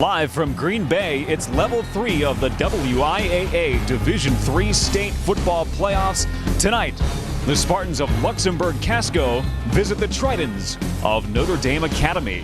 Live from Green Bay, it's Level 3 of the WIAA Division III State Football Playoffs. Tonight, the Spartans of Luxembourg-Casco visit the Tritons of Notre Dame Academy.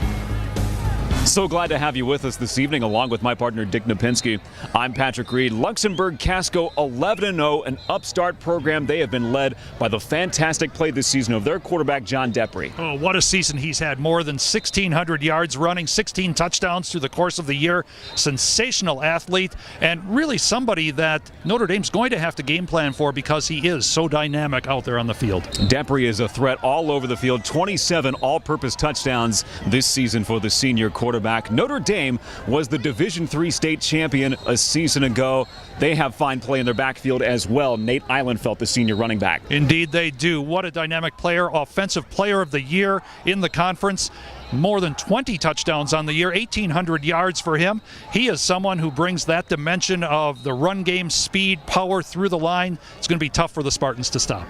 So glad to have you with us this evening, along with my partner Dick Napinski. I'm Patrick Reed. Luxembourg-Casco 11-0, an upstart program. They have been led by the fantastic play this season of their quarterback, John Depre. Oh, what a season he's had. More than 1,600 yards running, 16 touchdowns through the course of the year. Sensational athlete, and really somebody that Notre Dame's going to have to game plan for because he is so dynamic out there on the field. Depre is a threat all over the field. 27 all-purpose touchdowns this season for the senior quarterback. Notre Dame was the Division III state champion a season ago. They have fine play in their backfield as well. Nate Eilenfeld, the senior running back. Indeed they do. What a dynamic player. Offensive player of the year in the conference. More than 20 touchdowns on the year, 1,800 yards for him. He is someone who brings that dimension of the run game, speed, power through the line. It's going to be tough for the Spartans to stop.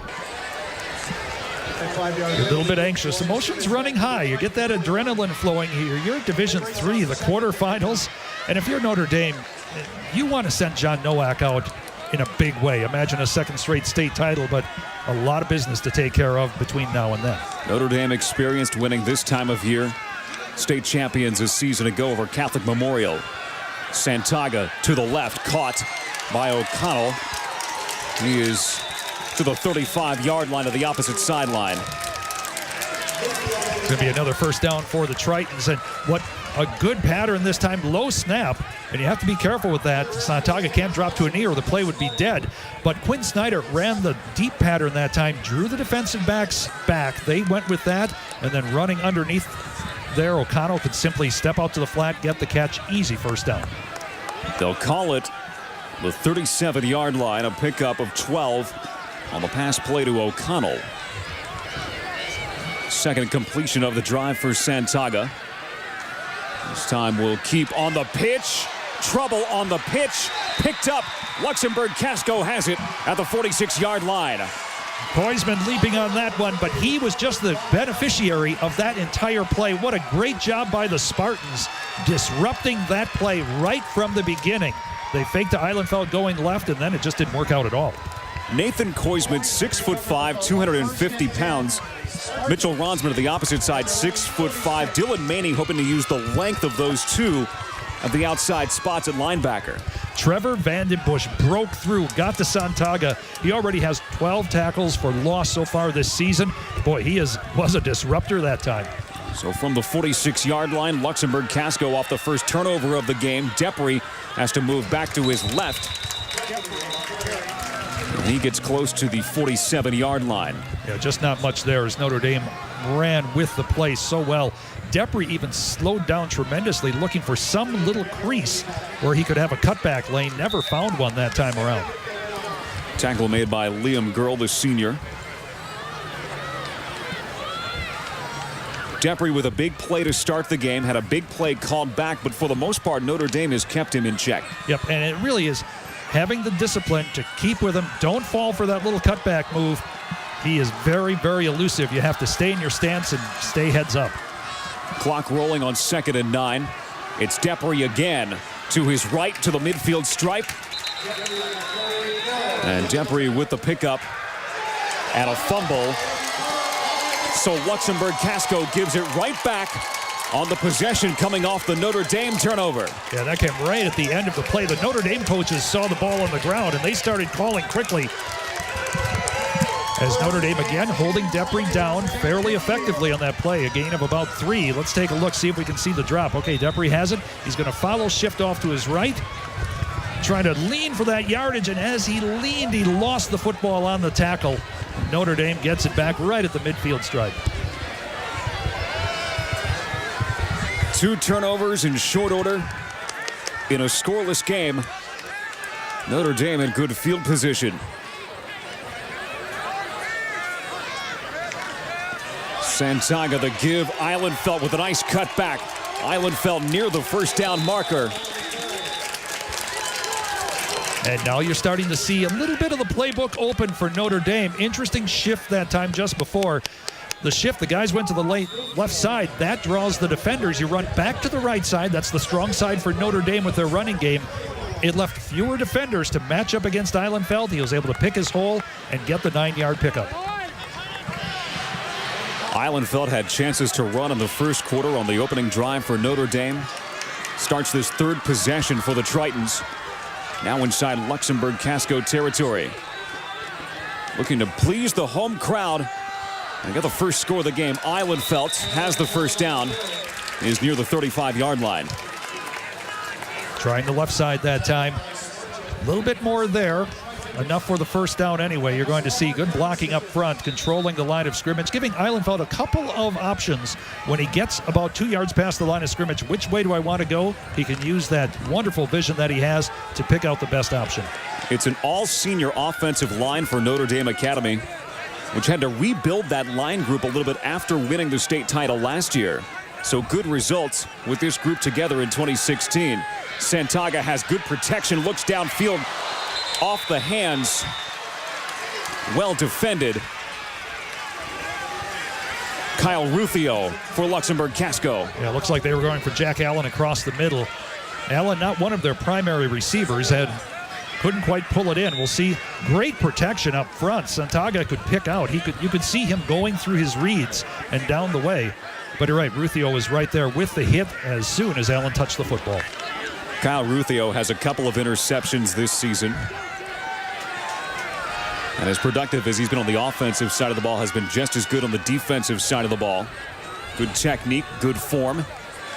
You're a little bit anxious. Emotions running high. You get that adrenaline flowing here. You're at Division III, the quarterfinals. And if you're Notre Dame, you want to send John Nowak out in a big way. Imagine a second straight state title, but a lot of business to take care of between now and then. Notre Dame experienced winning this time of year. State champions a season ago over Catholic Memorial. Santaga to the left, caught by O'Connell. He is to the 35-yard line of the opposite sideline. It's going to be another first down for the Tritons, and what a good pattern this time. Low snap, and you have to be careful with that. Santaga can't drop to a knee or the play would be dead, but Quinn Snyder ran the deep pattern that time, drew the defensive backs back. They went with that, and then running underneath there, O'Connell could simply step out to the flat, get the catch, easy first down. They'll call it the 37-yard line, a pickup of 12 on the pass play to O'Connell. Second completion of the drive for Santaga. This time we'll keep on the pitch. Trouble on the pitch. Picked up. Luxembourg-Casco has it at the 46-yard line. Koisman leaping on that one, but he was just the beneficiary of that entire play. What a great job by the Spartans disrupting that play right from the beginning. They faked to Eilenfeld going left, and then it just didn't work out at all. Nathan Koisman, 6'5", 250 pounds. Mitchell Ronsman to the opposite side, 6'5". Dylan Manning hoping to use the length of those two at the outside spots at linebacker. Trevor Vandenbush broke through, got to Santaga. He already has 12 tackles for loss so far this season. Boy, he was a disruptor that time. So from the 46-yard line, Luxembourg-Casco off the first turnover of the game. Depre has to move back to his left. He gets close to the 47-yard line. Yeah, just not much there as Notre Dame ran with the play so well. Depre even slowed down tremendously, looking for some little crease where he could have a cutback lane. Never found one that time around. Tackle made by Liam Girl, the senior. Depre with a big play to start the game, had a big play called back, but for the most part, Notre Dame has kept him in check. Yep, and it really is having the discipline to keep with him. Don't fall for that little cutback move. He is very, very elusive. You have to stay in your stance and stay heads up. Clock rolling on 2nd and 9. It's Depre again to his right to the midfield stripe. And Depre with the pickup and a fumble. So Luxembourg-Casco gives it right back on the possession coming off the Notre Dame turnover. Yeah, that came right at the end of the play. The Notre Dame coaches saw the ball on the ground, and they started calling quickly. As Notre Dame again holding Depre down fairly effectively on that play. A gain of about 3. Let's take a look, see if we can see the drop. Okay, Depre has it. He's going to follow, shift off to his right. Trying to lean for that yardage, and as he leaned, he lost the football on the tackle. Notre Dame gets it back right at the midfield stripe. 2 turnovers in short order in a scoreless game. Notre Dame in good field position. Santaga the give. Eilenfeld with a nice cutback. Eilenfeld near the first down marker. And now you're starting to see a little bit of the playbook open for Notre Dame. Interesting shift that time just before. the shift. The guys went to the left side. That draws the defenders. You run back to the right side. That's the strong side for Notre Dame with their running game. It left fewer defenders to match up against Eilenfeld. He was able to pick his hole and get the 9-yard pickup. Eilenfeld had chances to run in the first quarter on the opening drive for Notre Dame. Starts this third possession for the Tritons. Now inside Luxembourg-Casco territory. Looking to please the home crowd and get the first score of the game. Eilenfeld has the first down. Is near the 35-yard line. Trying the left side that time. A little bit more there. Enough for the first down anyway. You're going to see good blocking up front, controlling the line of scrimmage, giving Eilenfeld a couple of options when he gets about 2 yards past the line of scrimmage. Which way do I want to go? He can use that wonderful vision that he has to pick out the best option. It's an all-senior offensive line for Notre Dame Academy, which had to rebuild that line group a little bit after winning the state title last year. So good results with this group together in 2016. Santaga has good protection, looks downfield, off the hands. Well defended. Kyle Rufio for Luxembourg-Casco. Yeah, looks like they were going for Jack Allen across the middle. Allen, not one of their primary receivers, couldn't quite pull it in. We'll see great protection up front. Santaga could pick out. You could see him going through his reads and down the way. But you're right, Rufio was right there with the hit as soon as Allen touched the football. Kyle Rufio has a couple of interceptions this season. And as productive as he's been on the offensive side of the ball, has been just as good on the defensive side of the ball. Good technique, good form.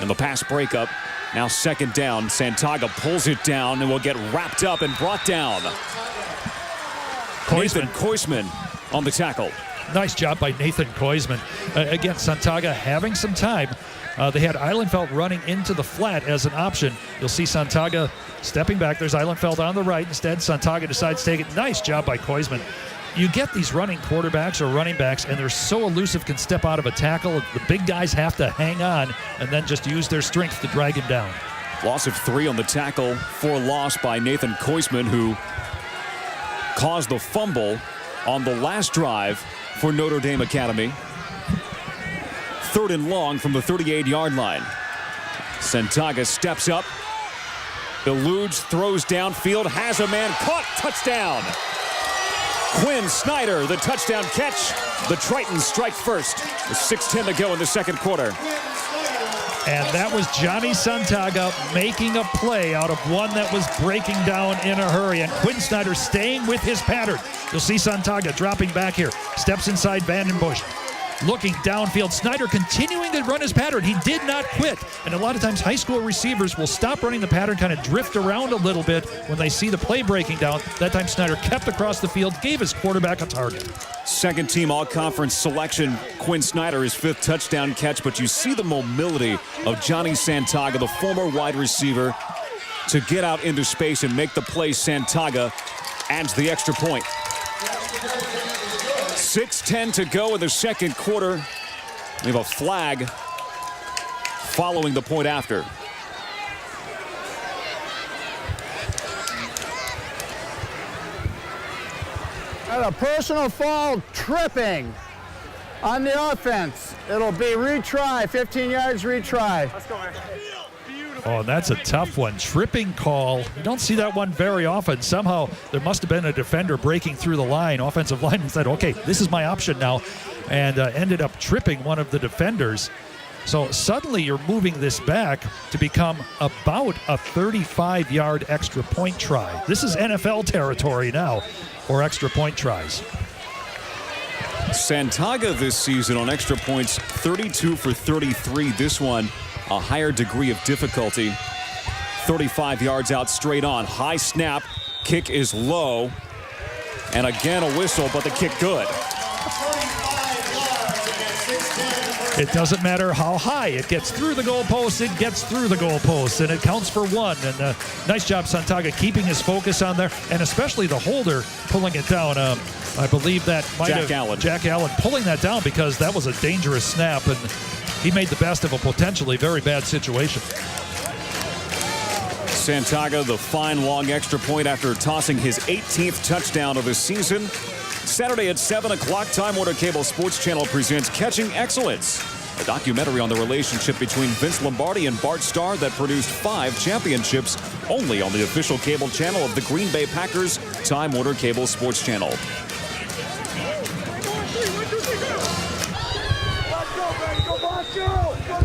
And the pass breakup. Now second down. Santaga pulls it down and will get wrapped up and brought down. Nathan Koisman on the tackle. Nice job by Nathan Koisman. Again, Santaga having some time. They had Eilenfeld running into the flat as an option. You'll see Santaga stepping back. There's Eilenfeld on the right. Instead, Santaga decides to take it. Nice job by Koisman. You get these running quarterbacks or running backs, and they're so elusive, can step out of a tackle. The big guys have to hang on and then just use their strength to drag him down. Loss of 3 on the tackle for loss by Nathan Koisman, who caused the fumble on the last drive for Notre Dame Academy. 3rd and long from the 38-yard line. Santaga steps up, eludes, throws downfield, has a man caught, touchdown. Quinn Snyder, the touchdown catch. The Tritons strike first. With 6:10 to go in the second quarter. And that was Johnny Santaga making a play out of one that was breaking down in a hurry. And Quinn Snyder staying with his pattern. You'll see Santaga dropping back here. Steps inside Vandenbush. Looking downfield. Snyder continuing to run his pattern. He did not quit. And a lot of times high school receivers will stop running the pattern, kind of drift around a little bit when they see the play breaking down. That time Snyder kept across the field, gave his quarterback a target. Second team all-conference selection. Quinn Snyder, his 5th touchdown catch. But you see the mobility of Johnny Santaga, the former wide receiver, to get out into space and make the play. Santaga adds the extra point. 6:10 to go in the second quarter. We have a flag following the point after. And a personal foul, tripping on the offense. It'll be retry, 15 yards retry. Let's go, man. Oh, that's a tough one. Tripping call. You don't see that one very often. Somehow there must have been a defender breaking through the line. Offensive lineman said, okay, this is my option now, and ended up tripping one of the defenders. So suddenly you're moving this back to become about a 35-yard extra point try. This is NFL territory now for extra point tries. Santaga this season on extra points, 32 for 33. This one, a higher degree of difficulty. 35 yards out straight on. High snap. Kick is low. And again a whistle, but the kick good. It doesn't matter how high. It gets through the goalpost. It gets through the goalpost, and it counts for 1. And nice job, Santaga, keeping his focus on there, and especially the holder pulling it down. I believe that might have Jack Allen pulling that down, because that was a dangerous snap, and he made the best of a potentially very bad situation. Santaga, the fine long extra point after tossing his 18th touchdown of the season. Saturday at 7 o'clock, Time Warner Cable Sports Channel presents Catching Excellence, a documentary on the relationship between Vince Lombardi and Bart Starr that produced 5 championships, only on the official cable channel of the Green Bay Packers, Time Warner Cable Sports Channel.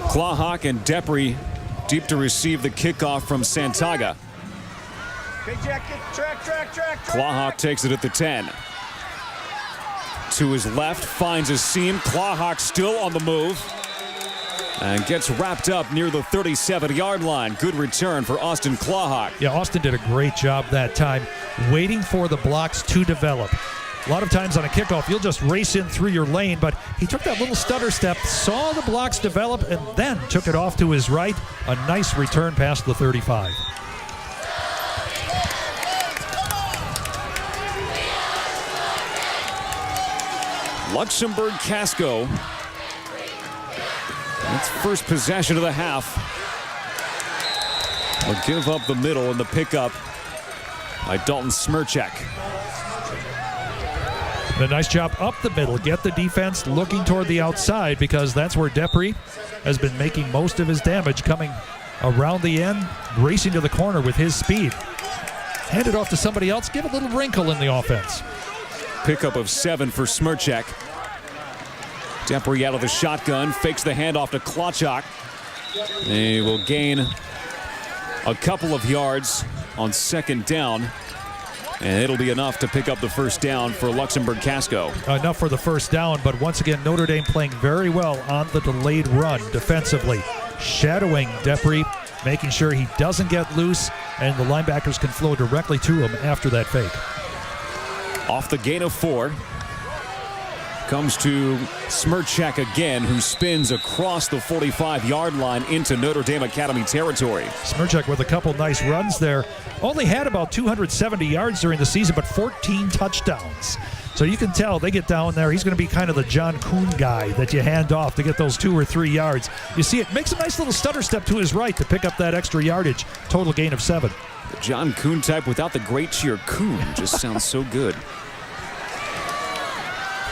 Clawhawk and Depre deep to receive the kickoff from Santaga. Clawhawk takes it at the 10. To his left, finds a seam. Clawhawk still on the move and gets wrapped up near the 37-yard line. Good return for Austin Clawhawk. Yeah, Austin did a great job that time, waiting for the blocks to develop. A lot of times on a kickoff, you'll just race in through your lane, but he took that little stutter step, saw the blocks develop, and then took it off to his right. A nice return past the 35. Luxembourg-Casco. That's first possession of the half. Will give up the middle and the pickup by Dalton Smirchek. And a nice job up the middle. Get the defense looking toward the outside, because that's where Depre has been making most of his damage, coming around the end, racing to the corner with his speed. Hand it off to somebody else. Give a little wrinkle in the offense. Pickup of 7 for Smirchek. Depre out of the shotgun, fakes the handoff to Clawhawk. He will gain a couple of yards on second down, and it'll be enough to pick up the first down for Luxembourg-Casco. Enough for the first down, but once again, Notre Dame playing very well on the delayed run defensively. Shadowing Depre, making sure he doesn't get loose, and the linebackers can flow directly to him after that fake. Off the gain of 4. Comes to Smirchek again, who spins across the 45-yard line into Notre Dame Academy territory. Smirchek with a couple nice runs there. Only had about 270 yards during the season, but 14 touchdowns. So you can tell they get down there. He's going to be kind of the John Kuhn guy that you hand off to get those 2 or 3 yards. You see it makes a nice little stutter step to his right to pick up that extra yardage. Total gain of 7. The John Kuhn type without the great cheer Kuhn just sounds so good.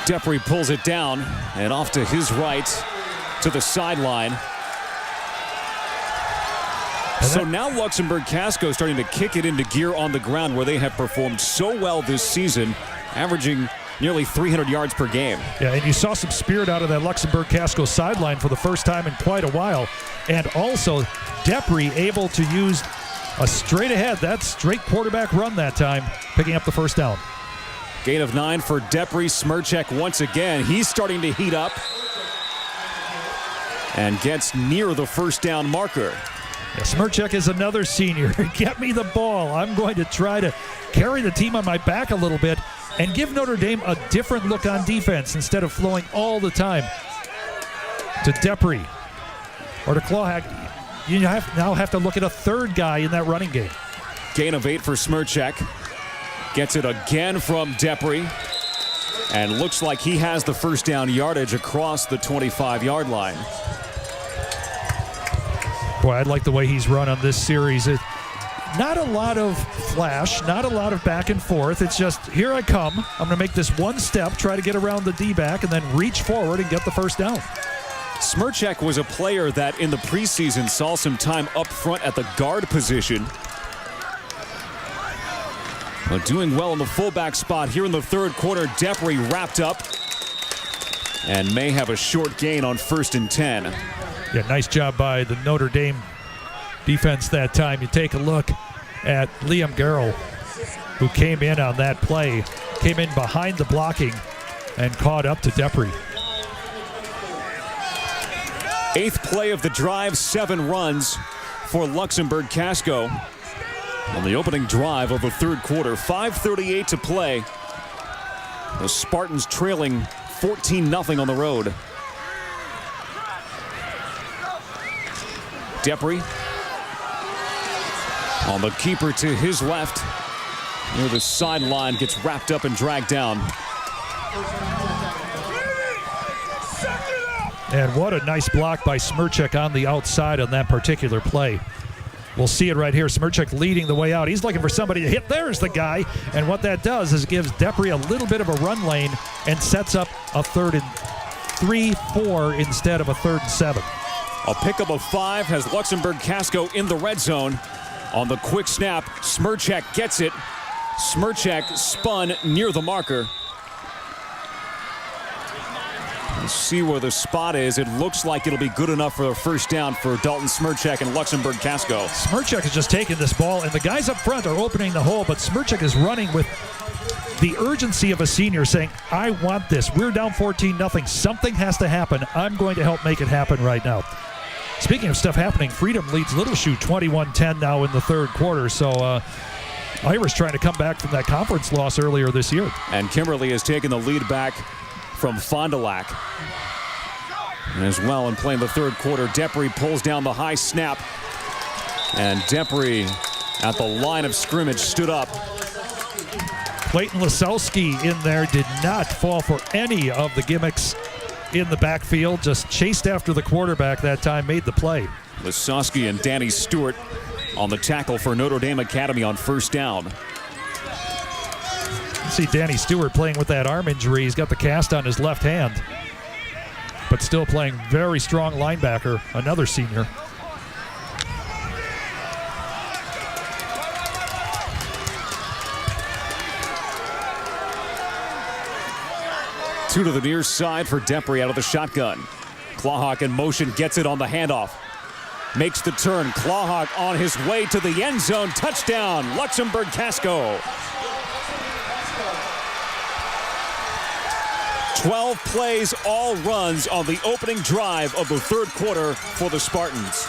Depre pulls it down and off to his right to the sideline. So now Luxembourg-Casco starting to kick it into gear on the ground, where they have performed so well this season, averaging nearly 300 yards per game. Yeah, and you saw some spirit out of that Luxembourg-Casco sideline for the first time in quite a while. And also Depre able to use a straight ahead, that straight quarterback run that time, picking up the first down. Gain of 9 for Depre. Smirchek once again. He's starting to heat up and gets near the first down marker. Yeah, Smirchek is another senior. Get me the ball. I'm going to try to carry the team on my back a little bit and give Notre Dame a different look on defense instead of flowing all the time to Depre or to Clawhawk. You now have to look at a third guy in that running game. Gain of 8 for Smirchek. Gets it again from Depre, and looks like he has the first down yardage across the 25-yard line. Boy, I like the way he's run on this series. Not a lot of flash, not a lot of back and forth. It's just, here I come. I'm going to make this one step, try to get around the D-back, and then reach forward and get the first down. Smirchek was a player that in the preseason saw some time up front at the guard position. But doing well in the fullback spot here in the third quarter. Depre wrapped up and may have a short gain on 1st and 10. Yeah, nice job by the Notre Dame defense that time. You take a look at Liam Garrell, who came in on that play, came in behind the blocking and caught up to Depre. 8th play of the drive, 7 runs for Luxembourg-Casco on the opening drive of the third quarter. 5:38 to play. The Spartans trailing 14-0 on the road. Depre on the keeper to his left. Near the sideline, gets wrapped up and dragged down. And what a nice block by Smirchek on the outside on that particular play. We'll see it right here. Smirchek leading the way out. He's looking for somebody to hit. There's the guy. And what that does is it gives Depre a little bit of a run lane and sets up a 3rd and 3, 4 instead of a 3rd and 7. A pickup of 5 has Luxembourg-Casco in the red zone. On the quick snap, Smirchek gets it. Smirchek spun near the marker. Let's see where the spot is. It looks like it'll be good enough for a first down for Dalton Smirchek and Luxembourg-Casco. Smirchek has just taken this ball, and the guys up front are opening the hole, but Smirchek is running with the urgency of a senior saying, I want this. We're down 14-0. Something has to happen. I'm going to help make it happen right now. Speaking of stuff happening, Freedom leads Little Shoe 21-10 now in the 3rd quarter. So Irish trying to come back from that conference loss earlier this year. And Kimberly has taken the lead back from Fond du Lac. As well, in playing the 3rd quarter, Depre pulls down the high snap. And Depre at the line of scrimmage stood up. Clayton Lasowski in there did not fall for any of the gimmicks in the backfield. Just chased after the quarterback that time, made the play. Lasowski and Danny Stewart on the tackle for Notre Dame Academy on first down. See Danny Stewart playing with that arm injury. He's got the cast on his left hand, but still playing very strong linebacker, another senior. Two to the near side for Depre out of the shotgun. Clawhawk in motion, gets it on the handoff. Makes the turn. Clawhawk on his way to the end zone. Touchdown, Luxembourg-Casco. 12 plays, all runs on the opening drive of the 3rd quarter for the Spartans.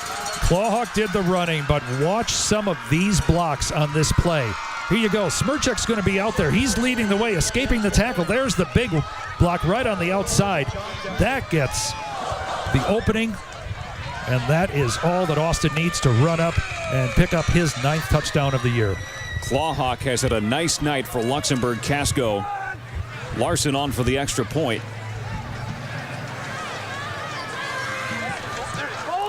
Clawhawk did the running, but watch some of these blocks on this play. Here you go. Smirchek's going to be out there. He's leading the way, escaping the tackle. There's the big block right on the outside. That gets the opening, and that is all that Austin needs to run up and pick up his 9th touchdown of the year. Clawhawk has had a nice night for Luxembourg-Casco. Larson on for the extra point.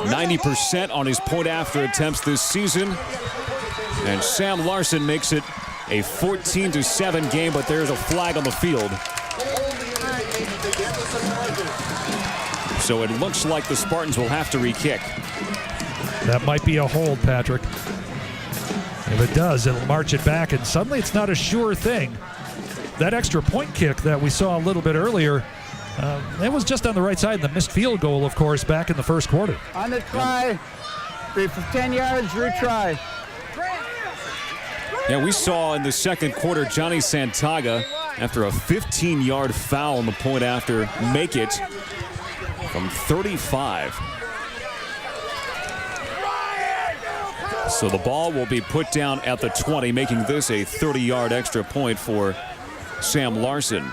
90% on his point after attempts this season. And Sam Larson makes it a 14-7 game, but there's a flag on the field. So it looks like the Spartans will have to re-kick. That might be a hold, Patrick. If it does, it'll march it back, and suddenly it's not a sure thing. That extra point kick that we saw a little bit earlier, it was just on the right side, and the missed field goal, of course, back in the 1st quarter. On the try, 10 yards, retry. Yeah, we saw in the 2nd quarter Johnny Santaga, after a 15-yard foul on the point after, make it from 35. So the ball will be put down at the 20, making this a 30-yard extra point for Sam Larson.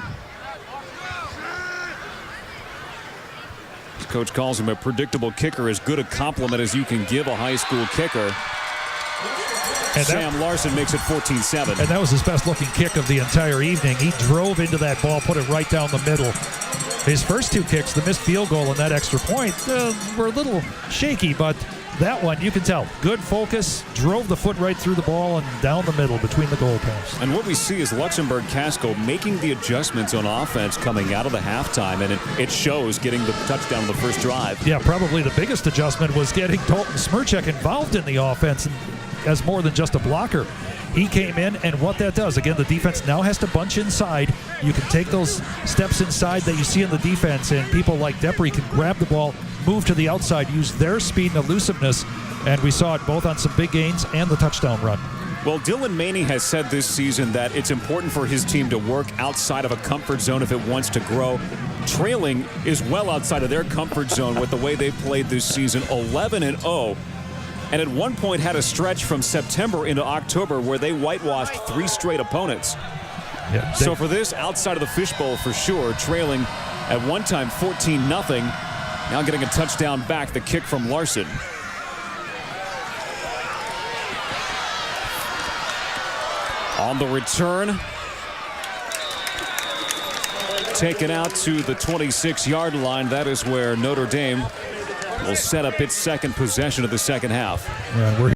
His coach calls him a predictable kicker, as good a compliment as you can give a high school kicker. And Sam Larson makes it 14-7. And that was his best looking kick of the entire evening. He drove into that ball, put it right down the middle. His first 2 kicks, the missed field goal and that extra point, were a little shaky, but that one, you can tell, good focus, drove the foot right through the ball and down the middle between the goal posts. And what we see is Luxembourg-Casco making the adjustments on offense coming out of the halftime, and it shows, getting the touchdown on the first drive. Yeah, probably the biggest adjustment was getting Dalton Smirchek involved in the offense as more than just a blocker. He came in, and what that does, again, the defense now has to bunch inside. You can take those steps inside that you see in the defense, and people like Depre can grab the ball, move to the outside, use their speed and elusiveness, and we saw it both on some big gains and the touchdown run. Well, Dylan Maney has said this season that it's important for his team to work outside of a comfort zone if it wants to grow. Trailing is well outside of their comfort zone with the way they played this season, 11-0. And at one point had a stretch from September into October where they whitewashed 3 straight opponents. Yeah, so for this, outside of the fishbowl for sure, trailing at one time 14-0, now getting a touchdown back, the kick from Larson. On the return, taken out to the 26-yard line. That is where Notre Dame will set up its second possession of the second half. Yeah, we're